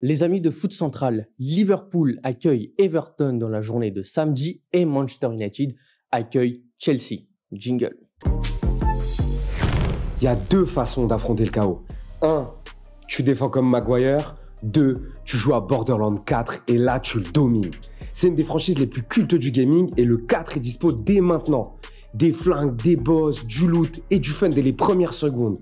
Les amis de Foot Central, Liverpool accueille Everton dans la journée de samedi et Manchester United accueille Chelsea. Jingle. Il y a deux façons d'affronter le chaos. 1, tu défends comme Maguire. 2, tu joues à Borderlands 4 et là, tu le domines. C'est une des franchises les plus cultes du gaming et le 4 est dispo dès maintenant. Des flingues, des boss, du loot et du fun dès les premières secondes.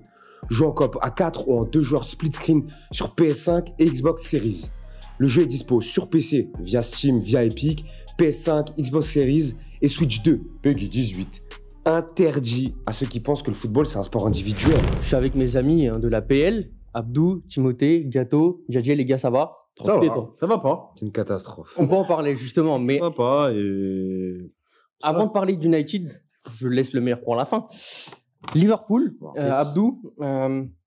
Joue en coop à 4 ou en 2 joueurs split screen sur PS5 et Xbox Series. Le jeu est dispo sur PC via Steam, via Epic, PS5, Xbox Series et Switch 2, PEGI 18. Interdit à ceux qui pensent que le football c'est un sport individuel. Je suis avec mes amis de la PL, Abdou, Timothée, Gato, Djadji, les gars, ça va? Ça va pas. C'est une catastrophe. On va en parler justement, mais Ça va pas et... avant de parler d'United, je laisse le meilleur pour la fin. Liverpool, Abdou,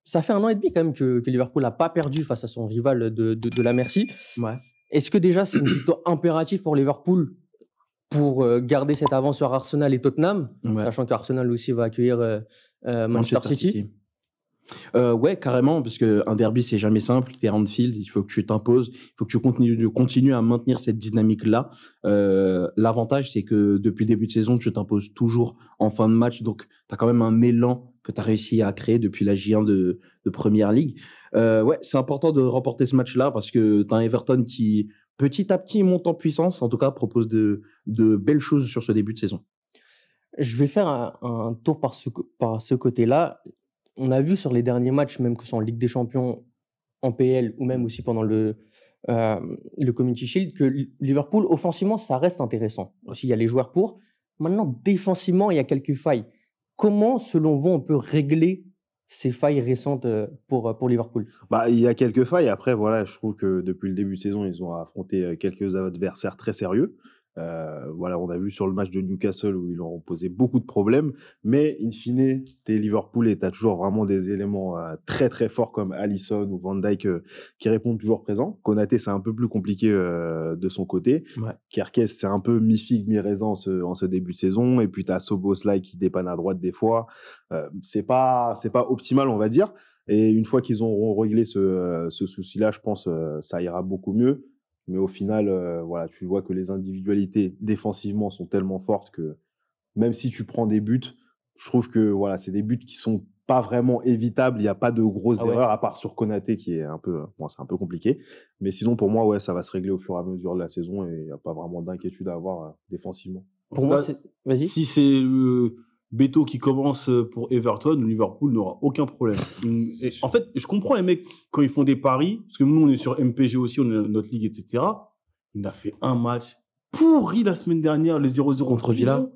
ça fait 1 an et demi quand même que Liverpool n'a pas perdu face à son rival de la Merci. Ouais. Est-ce que déjà c'est une victoire impérative pour Liverpool pour garder cette avance sur Arsenal et Tottenham, sachant qu'Arsenal aussi va accueillir Manchester City. Ouais, carrément, parce qu'un derby, c'est jamais simple. T'es Anfield, il faut que tu t'imposes, il faut que tu continues à maintenir cette dynamique-là. L'avantage, c'est que depuis le début de saison, tu t'imposes toujours en fin de match, donc t'as quand même un élan que t'as réussi à créer depuis la J1 de Première Ligue. Ouais, c'est important de remporter ce match-là parce que t'as un Everton qui, petit à petit, monte en puissance, en tout cas, propose de belles choses sur ce début de saison. Je vais faire un tour par ce côté-là. On a vu sur les derniers matchs, même que ce soit en Ligue des Champions, en PL ou même aussi pendant le Community Shield, que Liverpool, offensivement, ça reste intéressant. Aussi, il y a les joueurs pour. Maintenant, défensivement, il y a quelques failles. Comment, selon vous, on peut régler ces failles récentes pour Liverpool? Il y a quelques failles. Après, voilà, je trouve que depuis le début de saison, ils ont affronté quelques adversaires très sérieux. Voilà, on a vu sur le match de Newcastle où ils leur ont posé beaucoup de problèmes, mais in fine, t'es Liverpool et t'as toujours vraiment des éléments très très forts comme Alisson ou Van Dijk qui répondent toujours présents. Konaté, c'est un peu plus compliqué de son côté. Ouais. Kerkez, c'est un peu mi-figue, mi-raisin en ce début de saison, et puis t'as Szoboszlai qui dépanne à droite des fois. C'est pas optimal, on va dire. Et une fois qu'ils auront réglé ce souci-là, je pense ça ira beaucoup mieux. Mais au final, voilà, tu vois que les individualités défensivement sont tellement fortes que même si tu prends des buts, je trouve que voilà, c'est des buts qui sont pas vraiment évitables. Il n'y a pas de grosses erreurs, à part sur Konaté qui est un peu, c'est un peu compliqué. Mais sinon, pour moi, ouais, ça va se régler au fur et à mesure de la saison et il n'y a pas vraiment d'inquiétude à avoir défensivement. Pour moi, vas-y. Si c'est Beto qui commence pour Everton, Liverpool n'aura aucun problème. Et en fait, je comprends les mecs quand ils font des paris, parce que nous, on est sur MPG aussi, on est notre ligue, etc. Il a fait un match pourri la semaine dernière, le 0-0 contre Villa.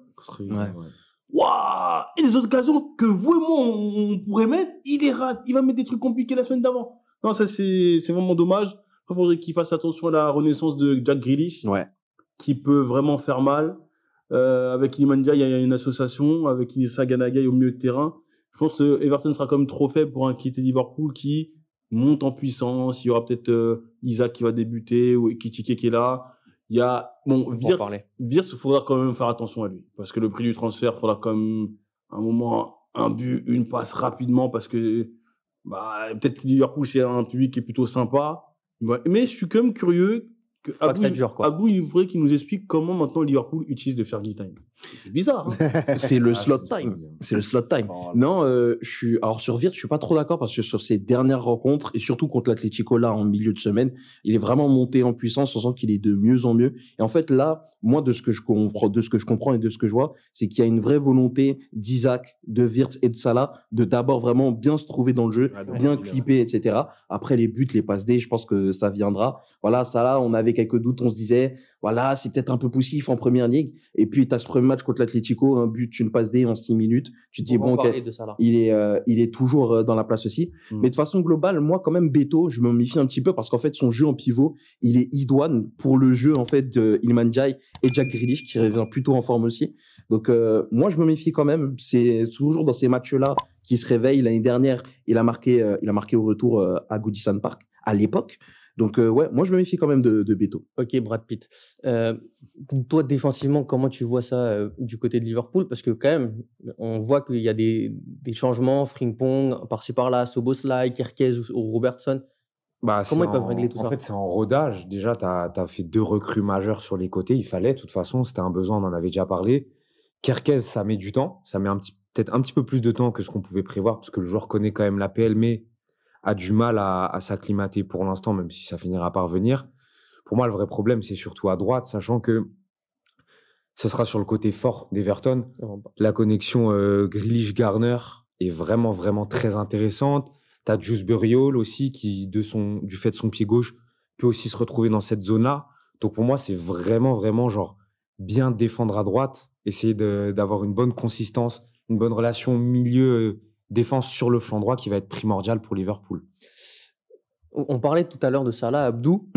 Waouh! Et les autres occasions que vous et moi, on pourrait mettre, il les rate. Il va mettre des trucs compliqués la semaine d'avant. Non, ça, c'est vraiment dommage. Il faudrait qu'il fasse attention à la renaissance de Jack Grealish. Ouais. Qui peut vraiment faire mal. Avec Iliman Ndiaye, il y a une association. Avec Issa Ganaguay au milieu de terrain. Je pense que Everton sera quand même trop faible pour inquiéter Liverpool qui monte en puissance. Il y aura peut-être Isaac qui va débuter ou Ekitike qui est là. Il y a, bon, Wirtz, il faudra quand même faire attention à lui. Parce que le prix du transfert, il faudra quand même un moment, un but, une passe rapidement parce que, peut-être que Liverpool, c'est un public qui est plutôt sympa. Mais je suis quand même curieux que Abou, il faudrait qu'il nous explique comment maintenant Liverpool utilise le Fergie Time. C'est bizarre, hein. C'est le slot time. C'est le slot time. Non, alors sur Wirtz, je suis pas trop d'accord parce que sur ses dernières rencontres et surtout contre l'Atlético là en milieu de semaine, il est vraiment monté en puissance. On sent qu'il est de mieux en mieux. Et en fait là, moi de ce que je comprends et de ce que je vois, c'est qu'il y a une vraie volonté d'Isaac, de Wirtz et de Salah de d'abord vraiment bien se trouver dans le jeu, bien clipper, etc. Après les buts, les passes D, je pense que ça viendra. Voilà, Salah, on avait quelques doutes, on se disait, voilà, c'est peut-être un peu poussif en première ligue. Et puis, tu as ce premier match contre l'Atlético, un but, une passe D en 6 minutes. Tu te dis, bon, il est toujours dans la place aussi. Mais de façon globale, moi, quand même, Beto, je me méfie un petit peu parce qu'en fait, son jeu en pivot, il est idoine pour le jeu, en fait, de Iliman Ndiaye et Jack Grealish, qui revient plutôt en forme aussi. Donc, moi, je me méfie quand même. C'est toujours dans ces matchs-là qu'il se réveille. L'année dernière, il a marqué au retour à Goodison Park, à l'époque. Donc, ouais, moi, je me méfie quand même de Beto. Ok, Brad Pitt. Toi, défensivement, comment tu vois ça du côté de Liverpool? Parce que quand même, on voit qu'il y a des changements, Frimpong, par-ci par-là, Szoboszlai, Kerkez ou Robertson. Bah, Comment ils peuvent régler tout en ça? fait, c'est en rodage. Déjà, tu as fait 2 recrues majeures sur les côtés. Il fallait, de toute façon, c'était un besoin, on en avait déjà parlé. Kerkez, ça met du temps. Ça met peut-être un petit peu plus de temps que ce qu'on pouvait prévoir, parce que le joueur connaît quand même l'APL, mais a du mal à s'acclimater pour l'instant, même si ça finira par venir. Pour moi, le vrai problème, c'est surtout à droite, sachant que ce sera sur le côté fort d'Everton. La connexion Grealish-Garner est vraiment, vraiment très intéressante. Tu as Dewsbury Hall aussi qui, du fait de son pied gauche, peut aussi se retrouver dans cette zone-là. Donc pour moi, c'est vraiment, vraiment genre bien défendre à droite, essayer d'avoir une bonne consistance, une bonne relation milieu-défense sur le flanc droit qui va être primordial pour Liverpool. On parlait tout à l'heure de Salah, Abdou.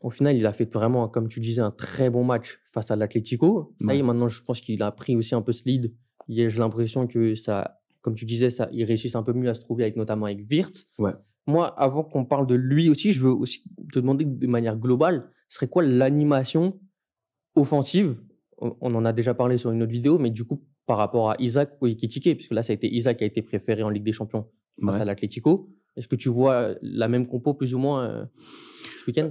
Au final, il a fait vraiment, comme tu disais, un très bon match face à l'Atlético. Ça y est, maintenant, je pense qu'il a pris aussi un peu ce lead. J'ai l'impression que ça, comme tu disais, il réussit un peu mieux à se trouver, notamment avec Wirtz. Ouais. Moi, avant qu'on parle de lui aussi, je veux aussi te demander de manière globale, ce serait quoi l'animation offensive? On en a déjà parlé sur une autre vidéo, mais du coup, par rapport à Isaac ou Ekitike, puisque là, ça a été Isaac qui a été préféré en Ligue des Champions face à l'Atlético. Est-ce que tu vois la même compo plus ou moins ce week-end?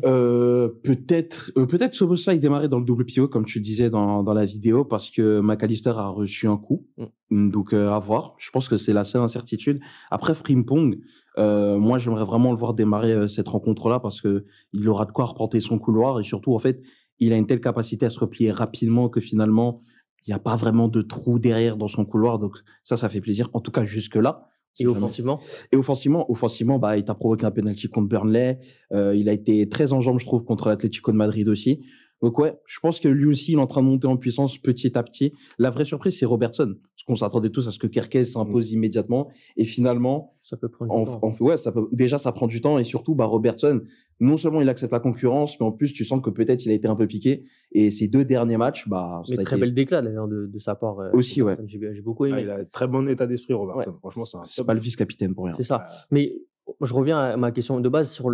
Peut-être Szoboszlai démarrer dans le double pivot, comme tu disais dans la vidéo, parce que McAllister a reçu un coup. Donc, à voir. Je pense que c'est la seule incertitude. Après, Frimpong, moi, j'aimerais vraiment le voir démarrer cette rencontre-là parce qu'il aura de quoi reporter son couloir et surtout, en fait, il a une telle capacité à se replier rapidement que finalement, il n'y a pas vraiment de trou derrière dans son couloir. Donc, ça fait plaisir. En tout cas, jusque-là. Et offensivement? Et offensivement, bah, il t'a provoqué un penalty contre Burnley. Il a été très en jambes, je trouve, contre l'Atlético de Madrid aussi. Donc ouais, je pense que lui aussi, il est en train de monter en puissance petit à petit. La vraie surprise, c'est Robertson. Parce qu'on s'attendait tous à ce que Kerkez s'impose immédiatement. Et finalement, ça peut prendre du temps. Déjà, ça prend du temps. Et surtout, bah, Robertson, non seulement il accepte la concurrence, mais en plus, tu sens que peut-être il a été un peu piqué. Et ces 2 derniers matchs, bah, mais très bel déclat d'ailleurs de sa part. Aussi, ouais. J'ai beaucoup aimé. Il a un très bon état d'esprit, Robertson. Ouais. Franchement, c'est pas le vice-capitaine pour rien. C'est ça. Mais je reviens à ma question de base sur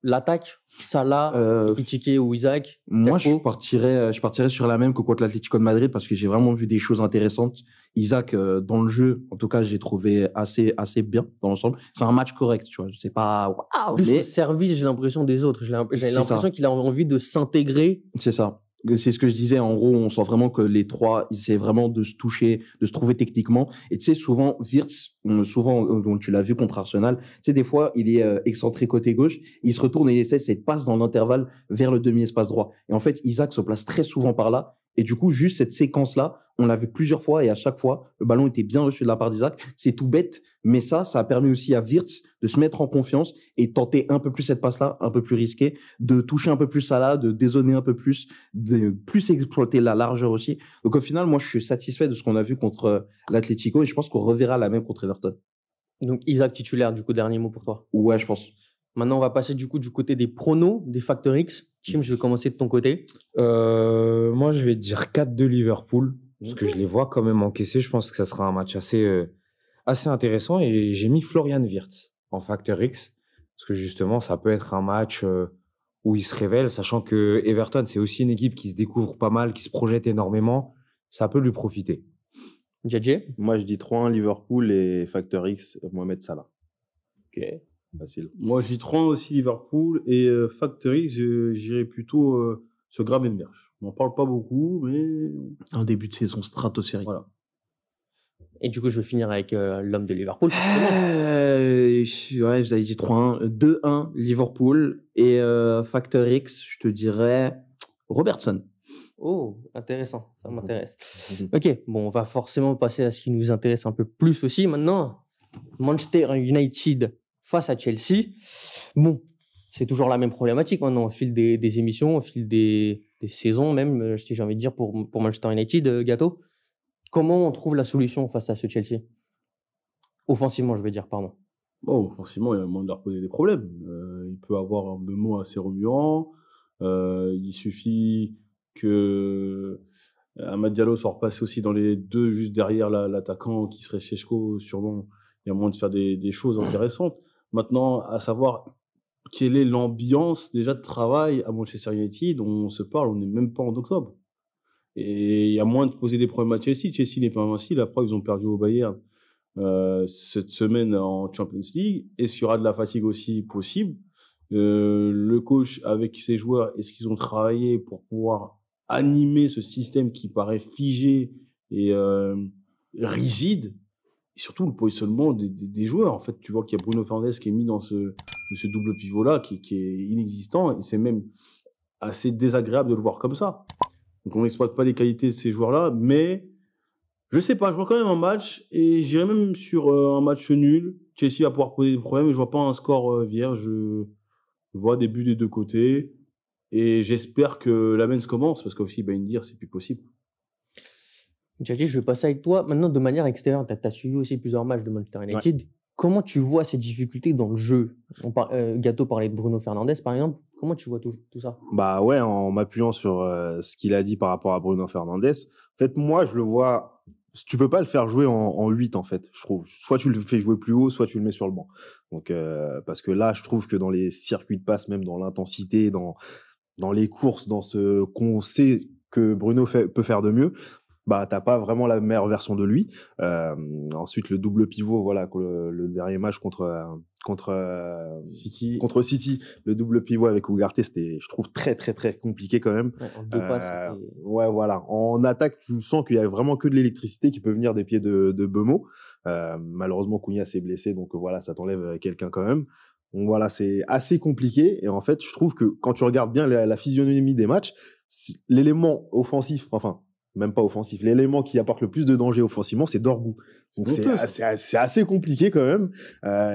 l'attaque, Salah, Ekitike ou Isaac. Moi, je partirais sur la même que contre l'Atlético de Madrid parce que j'ai vraiment vu des choses intéressantes. Isaac, dans le jeu, en tout cas, j'ai trouvé assez bien dans l'ensemble. C'est un match correct, tu vois. Je sais pas, waouh, plus mais... le service, j'ai l'impression des autres. J'ai l'impression qu'il a envie de s'intégrer. C'est ça. C'est ce que je disais. En gros, on sent vraiment que les trois, ils essaient vraiment de se toucher, de se trouver techniquement. Et tu sais, souvent, Wirtz, dont tu l'as vu contre Arsenal, tu sais, des fois, il est excentré côté gauche, il se retourne et il essaie cette passe dans l'intervalle vers le demi-espace droit. Et en fait, Isaac se place très souvent par là. Et du coup, juste cette séquence-là, on l'a vu plusieurs fois et à chaque fois, le ballon était bien reçu de la part d'Isaac. C'est tout bête, mais ça a permis aussi à Wirtz de se mettre en confiance et tenter un peu plus cette passe-là, un peu plus risquée, de toucher un peu plus Salah, de dézoner un peu plus, de plus exploiter la largeur aussi. Donc au final, moi, je suis satisfait de ce qu'on a vu contre l'Atlético et je pense qu'on reverra la même contre Everton. Donc Isaac titulaire, du coup, dernier mot pour toi? Ouais, je pense. Maintenant, on va passer du côté des pronos, des Factor X. Tim, je vais commencer de ton côté. Moi, je vais dire 4-2 Liverpool, parce que je les vois quand même encaisser. Je pense que ça sera un match assez intéressant. Et j'ai mis Florian Wirtz en Factor X, parce que justement, ça peut être un match où il se révèle, sachant que Everton, c'est aussi une équipe qui se découvre pas mal, qui se projette énormément. Ça peut lui profiter. JJ? Moi, je dis 3-1 Liverpool et Factor X, Mohamed Salah. Ok. Facile. Moi, je dis 3-1 aussi Liverpool et Factor X, j'irai plutôt sur Gravenberch. On n'en parle pas beaucoup, mais... Un début de saison stratosphérique. Voilà. Et du coup, je vais finir avec l'homme de Liverpool. Ouais, vous avez dit 3-1. 2-1 Liverpool et Factor X, je te dirais Robertson. Oh, intéressant. Ça m'intéresse. Ok, bon, on va forcément passer à ce qui nous intéresse un peu plus aussi maintenant. Manchester United face à Chelsea. Bon, c'est toujours la même problématique maintenant au fil des émissions, au fil des saisons même, si j'ai envie de dire, pour Manchester United, Gato. Comment on trouve la solution face à ce Chelsea? Offensivement, je veux dire, pardon. Bon, offensivement, il y a moins de leur poser des problèmes. Il peut avoir un mot assez remuant. Il suffit que Amad Diallo soit repassé aussi dans les deux, juste derrière l'attaquant qui serait Šeško. Sûrement, il y a moyen de faire des choses intéressantes. Maintenant, à savoir quelle est l'ambiance déjà de travail à Manchester United, on se parle, on n'est même pas en octobre. Et il y a moins de poser des problèmes à Chelsea. Chelsea n'est pas invincible. Après, ils ont perdu au Bayern. cette semaine en Champions League. Est-ce qu'il y aura de la fatigue aussi possible? Le coach avec ses joueurs, est-ce qu'ils ont travaillé pour pouvoir animer ce système qui paraît figé et rigide? Et surtout le positionnement des joueurs. En fait, tu vois qu'il y a Bruno Fernandes qui est mis dans ce double pivot-là qui est inexistant, et c'est même assez désagréable de le voir comme ça. Donc on n'exploite pas les qualités de ces joueurs-là, mais je sais pas, je vois quand même un match, et j'irais même sur un match nul. Chelsea va pouvoir poser des problèmes, et je vois pas un score vierge. Je vois des buts des deux côtés, et j'espère que la mens commence, parce qu'aussi, Indir, c'est plus possible. Djadji, je vais passer avec toi. Maintenant, de manière extérieure, tu as suivi aussi plusieurs matchs de Manchester United. Ouais. Comment tu vois ces difficultés dans le jeu? Gatto parlait de Bruno Fernandes, par exemple. Comment tu vois tout ça? Bah ouais, en m'appuyant sur ce qu'il a dit par rapport à Bruno Fernandes. En fait, moi, je le vois... Tu peux pas le faire jouer en 8, en fait, je trouve. Soit tu le fais jouer plus haut, soit tu le mets sur le banc. Donc, parce que là, je trouve que dans les circuits de passe, même dans l'intensité, dans les courses, dans ce qu'on sait que Bruno peut faire de mieux, bah t'as pas vraiment la meilleure version de lui. Ensuite, le double pivot, voilà, le dernier match contre City, le double pivot avec Ugarte, c'était, je trouve, très très très compliqué quand même. Ouais, en 2 passes. Ouais, voilà. En attaque, tu sens qu'il y a vraiment que de l'électricité qui peut venir des pieds de Bemo. Malheureusement, Cunha s'est blessé, donc voilà, ça t'enlève quelqu'un quand même. Donc voilà, c'est assez compliqué. Et en fait, je trouve que quand tu regardes bien la physionomie des matchs, l'élément offensif, enfin, même pas offensif, l'élément qui apporte le plus de danger offensivement, c'est Dorgu. Donc c'est assez compliqué quand même.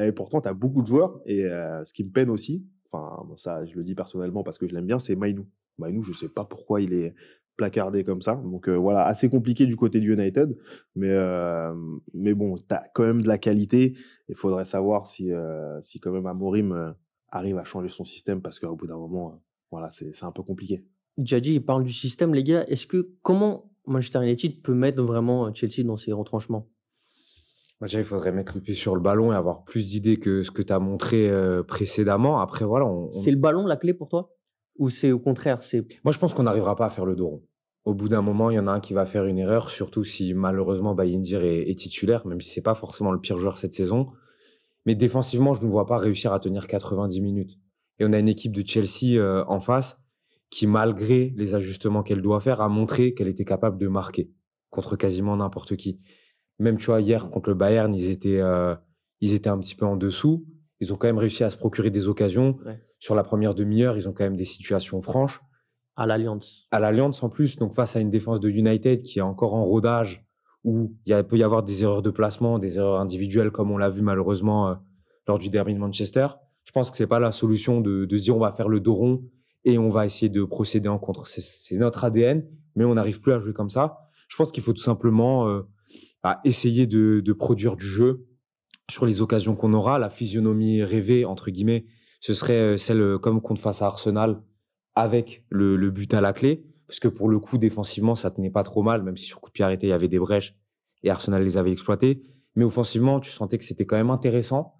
Et pourtant, tu as beaucoup de joueurs. Et ce qui me peine aussi, enfin, ça, je le dis personnellement parce que je l'aime bien, c'est Mainoo. Mainoo, je sais pas pourquoi il est placardé comme ça. Donc voilà, assez compliqué du côté du United. Mais bon, tu as quand même de la qualité. Il faudrait savoir si quand même Amorim arrive à changer son système, parce qu'au bout d'un moment, voilà, c'est un peu compliqué. Djadji, il parle du système, les gars. Comment Manchester United peut mettre vraiment Chelsea dans ses retranchements? Déjà, il faudrait mettre le pied sur le ballon et avoir plus d'idées que ce que tu as montré précédemment. Après, voilà. C'est le ballon la clé pour toi? Ou c'est au contraire? Moi, je pense qu'on n'arrivera pas à faire le dos rond. Au bout d'un moment, il y en a un qui va faire une erreur, surtout si malheureusement Indir est titulaire, même si ce n'est pas forcément le pire joueur cette saison. Mais défensivement, je ne vois pas réussir à tenir 90 minutes. Et on a une équipe de Chelsea en face qui, malgré les ajustements qu'elle doit faire, a montré qu'elle était capable de marquer contre quasiment n'importe qui. Même, tu vois, hier, contre le Bayern, ils étaient un petit peu en dessous. Ils ont quand même réussi à se procurer des occasions. Ouais. Sur la première demi-heure, ils ont quand même des situations franches. À l'Allianz. À l'Allianz, en plus. Donc, face à une défense de United qui est encore en rodage, où il peut y avoir des erreurs de placement, des erreurs individuelles, comme on l'a vu malheureusement lors du derby de Manchester. Je pense que ce n'est pas la solution de se dire on va faire le dos rond et on va essayer de procéder en contre. C'est notre ADN, mais on n'arrive plus à jouer comme ça. Je pense qu'il faut tout simplement essayer de produire du jeu sur les occasions qu'on aura. La physionomie rêvée, entre guillemets, ce serait celle comme contre face à Arsenal, avec le but à la clé. Parce que pour le coup, défensivement, ça tenait pas trop mal, même si sur coup de pied arrêté, il y avait des brèches et Arsenal les avait exploitées. Mais offensivement, tu sentais que c'était quand même intéressant.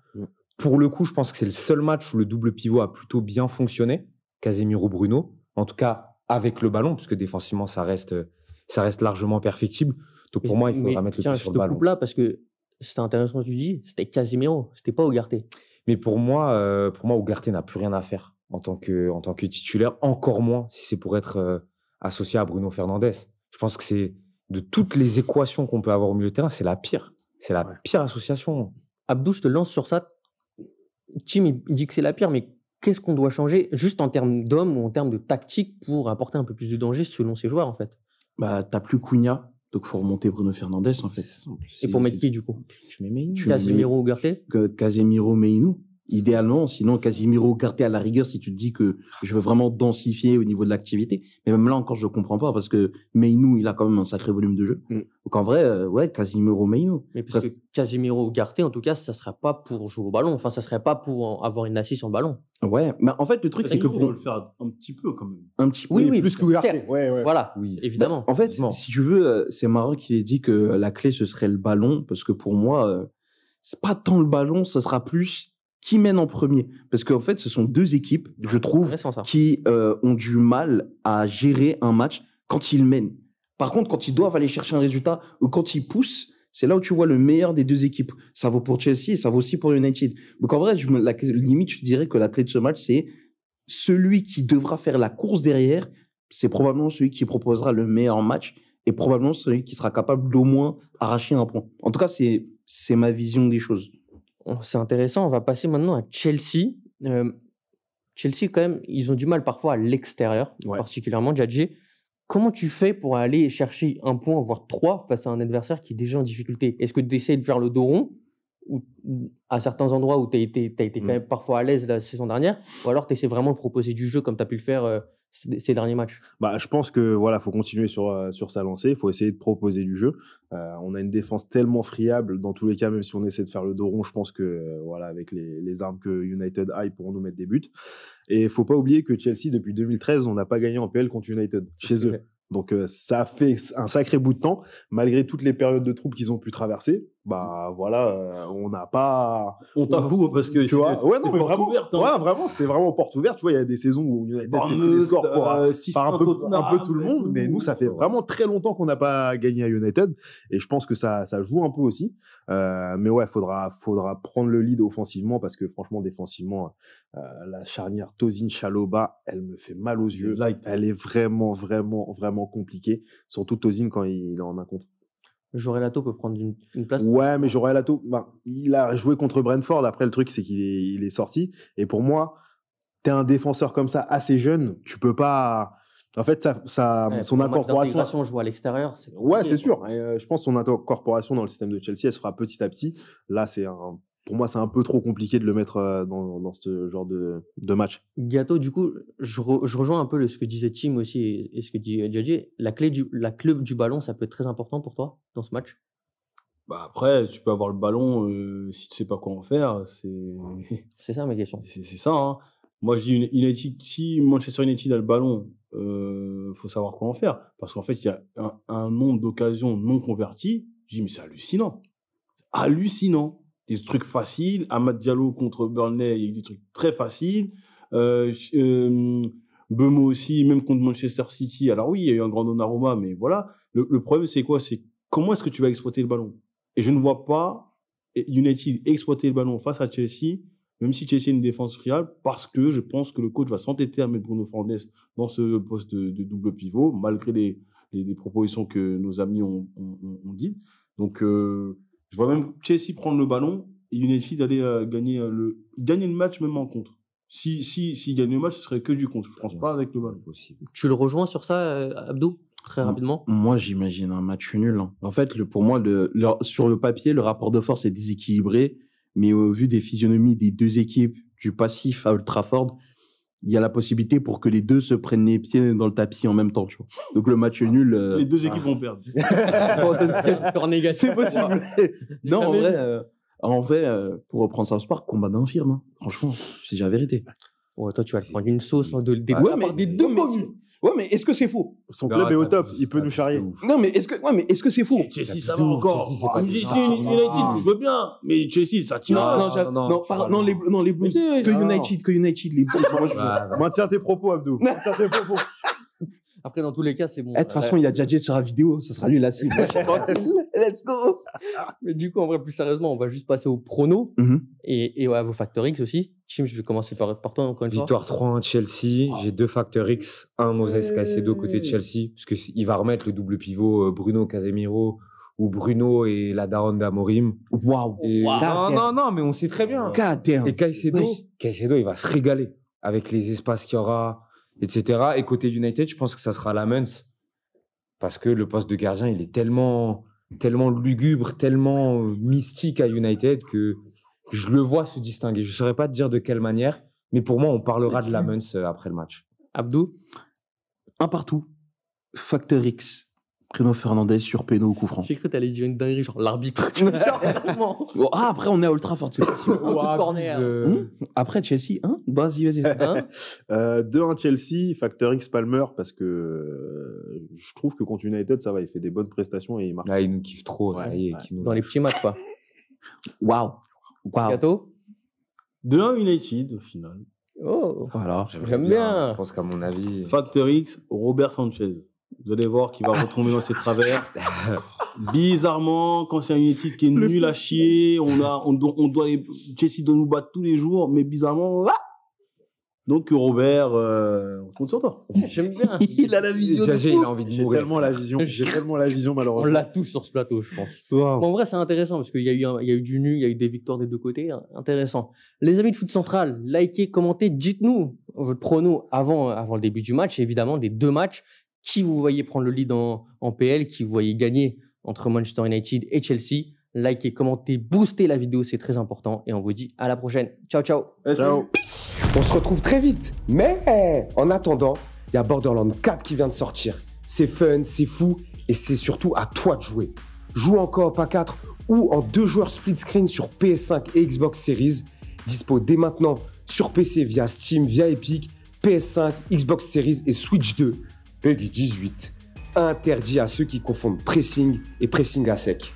Pour le coup, je pense que c'est le seul match où le double pivot a plutôt bien fonctionné. Casemiro-Bruno, en tout cas avec le ballon, puisque défensivement, ça reste largement perfectible. Donc pour moi, il faudra mettre le pied sur le ballon. Je te coupe là parce que c'était intéressant ce que tu dis, c'était Casemiro, c'était pas Ugarte. Mais pour moi, Ugarte n'a plus rien à faire en tant que titulaire, encore moins si c'est pour être associé à Bruno Fernandes. Je pense que c'est, de toutes les équations qu'on peut avoir au milieu de terrain, c'est la pire. C'est la pire association. Abdou, je te lance sur ça. Tim, il dit que c'est la pire, mais qu'est-ce qu'on doit changer, juste en termes d'hommes ou en termes de tactique, pour apporter un peu plus de danger selon ces joueurs, en fait? T'as plus Cunha, donc il faut remonter Bruno Fernandes, en fait. Et pour mettre qui, du coup? Tu mets Mainoo. Casemiro, Ugarte? Casemiro, Mainoo. Idéalement, sinon Casemiro, Ugarte à la rigueur, si tu te dis que je veux vraiment densifier au niveau de l'activité. Mais même là encore, je comprends pas, parce que Mainoo, il a quand même un sacré volume de jeu. Donc en vrai, Casemiro, Mainoo. Mais parce que Casemiro, Ugarte, en tout cas, ça serait pas pour jouer au ballon. Enfin, ça serait pas pour avoir une assise sur le ballon. Ouais, mais en fait, le truc, c'est que on peut le faire un petit peu quand même. Un petit peu. Oui, plus que Ugarte. Ouais. Voilà, oui, évidemment. En fait, si tu veux, c'est marrant qu'il ait dit que la clé, ce serait le ballon, parce que pour moi, c'est pas tant le ballon, ça sera plus qui mène en premier. Parce qu'en fait, ce sont deux équipes, je trouve, qui ont du mal à gérer un match quand ils mènent. Par contre, quand ils doivent aller chercher un résultat ou quand ils poussent, c'est là où tu vois le meilleur des deux équipes. Ça vaut pour Chelsea et ça vaut aussi pour United. Donc en vrai, limite, je dirais que la clé de ce match, c'est celui qui devra faire la course derrière, c'est probablement celui qui proposera le meilleur match et probablement celui qui sera capable d'au moins arracher un point. En tout cas, c'est ma vision des choses. C'est intéressant. On va passer maintenant à Chelsea. Chelsea, quand même, ils ont du mal parfois à l'extérieur, particulièrement Djadji. Comment tu fais pour aller chercher un point, voire 3, face à un adversaire qui est déjà en difficulté? Est-ce que tu essaies de faire le dos rond ou à certains endroits où tu as été quand même parfois à l'aise la saison dernière, ou alors tu essaies vraiment de proposer du jeu comme tu as pu le faire ces derniers matchs? Je pense que voilà, faut continuer sur sa lancée, faut essayer de proposer du jeu. On a une défense tellement friable dans tous les cas, même si on essaie de faire le dos rond, je pense que voilà, avec les armes que United a, ils pourront nous mettre des buts. Et faut pas oublier que Chelsea depuis 2013, on n'a pas gagné en PL contre United chez eux. Donc ça fait un sacré bout de temps, malgré toutes les périodes de troubles qu'ils ont pu traverser. On n'a pas. On t'avoue parce que tu vois, mais vraiment, ouverte, hein. Vraiment, c'était vraiment porte ouverte. Tu vois, il y a des saisons où United s'est pris des scores par un peu tout le monde, mais nous, ça fait vraiment très longtemps qu'on n'a pas gagné à United, et je pense que ça joue un peu aussi. Mais ouais, faudra prendre le lead offensivement parce que franchement, défensivement, la charnière Tosin-Chalobah, elle me fait mal aux yeux. Elle est vraiment, vraiment, vraiment compliquée. Surtout Tosin quand il est en un contre. Jorel Lato peut prendre une place. Ouais, mais Jorel Lato, il a joué contre Brentford. Après, le truc, c'est qu'il est sorti. Et pour moi, t'es un défenseur comme ça, assez jeune, tu peux pas. En fait, son incorporation. Joue à l'extérieur. Ouais, c'est sûr. Et, je pense que son incorporation dans le système de Chelsea, elle se fera petit à petit. Là, pour moi, c'est un peu trop compliqué de le mettre dans ce genre de match. Gato, du coup, je rejoins un peu ce que disait Tim aussi et ce que dit Djadji. La clé du ballon, ça peut être très important pour toi dans ce match? Après, tu peux avoir le ballon si tu sais pas quoi en faire. C'est ça ma question. C'est ça. Hein. Moi, je dis United, si Manchester United a le ballon, faut savoir quoi en faire. Parce qu'en fait, il y a un nombre d'occasions non converties. Je dis, mais c'est hallucinant. Hallucinant. Des trucs faciles. Amad Diallo contre Burnley, il y a eu des trucs très faciles. Bemo aussi, même contre Manchester City. Alors oui, il y a eu un grand Donnarumma, mais voilà. Le problème, c'est quoi? C'est comment est-ce que tu vas exploiter le ballon? Et je ne vois pas United exploiter le ballon face à Chelsea, même si Chelsea a une défense friable, parce que je pense que le coach va s'entêter à mettre Bruno Fernandes dans ce poste de double pivot, malgré les propositions que nos amis ont dit. Donc, je vois même Chelsea prendre le ballon et United aller gagner le match même en contre. Si gagne le match, ce serait que du contre. Je pense pas avec le ballon. Tu le rejoins sur ça, Abdou, très rapidement? Moi, j'imagine un match nul. Hein. En fait, pour moi, sur le papier, le rapport de force est déséquilibré, mais au vu des physionomies des deux équipes, du passif à Old Trafford, il y a la possibilité pour que les deux se prennent les pieds dans le tapis en même temps, tu vois. Donc le match nul. Les deux équipes vont perdre. C'est possible. Non, en vrai, pour reprendre South Park, combat d'infirme. Hein. Franchement, c'est déjà la vérité. Ouais, toi, tu vas te prendre une sauce des deux communes. Ouais, mais est-ce que c'est faux? Son club est au top, il peut nous charrier. Non, mais est-ce que c'est faux? Chelsea, ça va encore. Chelsea, United, je veux bien, mais Chelsea, ça tire. Non, les Blues. Que United, les Blues. Maintiens tes propos, Abdou. Maintiens tes propos. Après, dans tous les cas, c'est bon. De toute façon, il y a Djadji sur la vidéo, ce sera lui la cible. Let's go. Mais du coup, en vrai, plus sérieusement, on va juste passer au prono et à vos facteurs X aussi. Tim, je vais commencer par toi encore une fois. Victoire 3-1 Chelsea. J'ai 2 facteurs X. Un Moses Caicedo côté de Chelsea, parce qu'il va remettre le double pivot Bruno Casemiro ou Bruno et la daronne d'Amorim. Waouh. Non, mais on sait très bien. Et Caicedo, il va se régaler avec les espaces qu'il y aura, etc. Et côté United, je pense que ça sera Lamens, parce que le poste de gardien, il est tellement lugubre, tellement mystique à United que je le vois se distinguer. Je ne saurais pas te dire de quelle manière, mais pour moi, on parlera de Lamens après le match. Abdou? Un partout. Facteur X. Bruno Fernandes sur péno au coup franc. J'ai cru que t'allais dire une dinguerie, genre l'arbitre. Après, on est à Old Trafford, c'est possible. Après, Chelsea, hein? Vas-y. 2-1 Chelsea, facteur X Palmer, parce que je trouve que contre United, ça va, il fait des bonnes prestations et il marque. Là, il nous kiffe trop, ça y est. Dans les petits matchs, quoi. Waouh. Gato? 2-1 United, au final. Oh, voilà. j'aime bien. Je pense qu'à mon avis. Facteur X, Robert Sanchez. Vous allez voir qu'il va retomber dans ses travers. Bizarrement, quand c'est un United qui est nul à chier, Chelsea doit nous battre tous les jours, mais bizarrement, donc Robert, on compte sur toi. J'aime bien. Il a la vision de Jagé, fou. il a envie de J'ai mourir. tellement la vision. J'ai tellement la vision, On malheureusement. l'a tous sur ce plateau, je pense. Bon, en vrai, c'est intéressant parce qu'il y a eu du nul, il y a eu des victoires des deux côtés. Intéressant. Les amis de Foot Central, likez, commentez, dites-nous votre prono avant le début du match, et évidemment des deux matchs. Qui vous voyez prendre le lead en PL, qui vous voyez gagner entre Manchester United et Chelsea. Likez, commentez, boostez la vidéo, c'est très important. Et on vous dit à la prochaine. Ciao, ciao. Ciao. On se retrouve très vite. Mais en attendant, il y a Borderlands 4 qui vient de sortir. C'est fun, c'est fou et c'est surtout à toi de jouer. Joue en coop à 4 ou en 2 joueurs split screen sur PS5 et Xbox Series. Dispo dès maintenant sur PC via Steam, via Epic, PS5, Xbox Series et Switch 2. PEGI 18. Interdit à ceux qui confondent pressing et pressing à sec.